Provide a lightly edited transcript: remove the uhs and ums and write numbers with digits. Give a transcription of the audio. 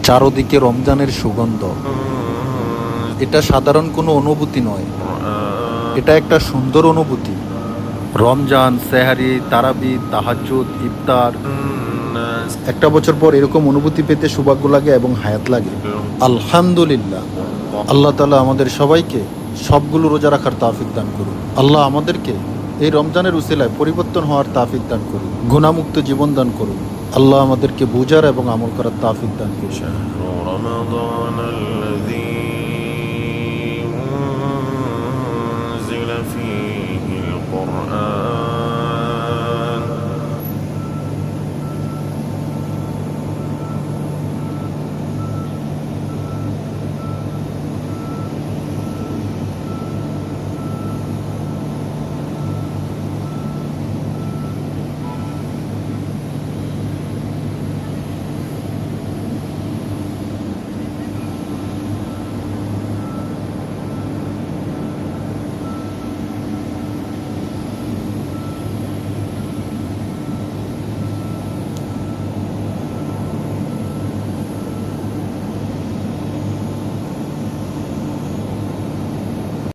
চারদিকে রমজানের সুগন্ধ। এটা সাধারণ কোনো অনুভূতি নয়, এটা একটা সুন্দর অনুভূতি। রমজান, সেহারি, তারাবি, তাহাজ্জুদ, ইফতার। একটা বছর পর এরকম অনুভূতি পেতে সৌভাগ্য লাগে এবং হায়াত লাগে। আলহামদুলিল্লাহ, আল্লাহ তাআলা আমাদের সবাইকে সবগুলো রোজা রাখার তাওফিক দান করুন। আল্লাহ আমাদেরকে এই রমজানের উসিলায় পরিবর্তন হওয়ার তাওফিক দান করুন, গুনাহমুক্ত জীবন দান করুন। আল্লাহ আমাদেরকে বুঝার এবং আমল করার তাওফিক দান করুন।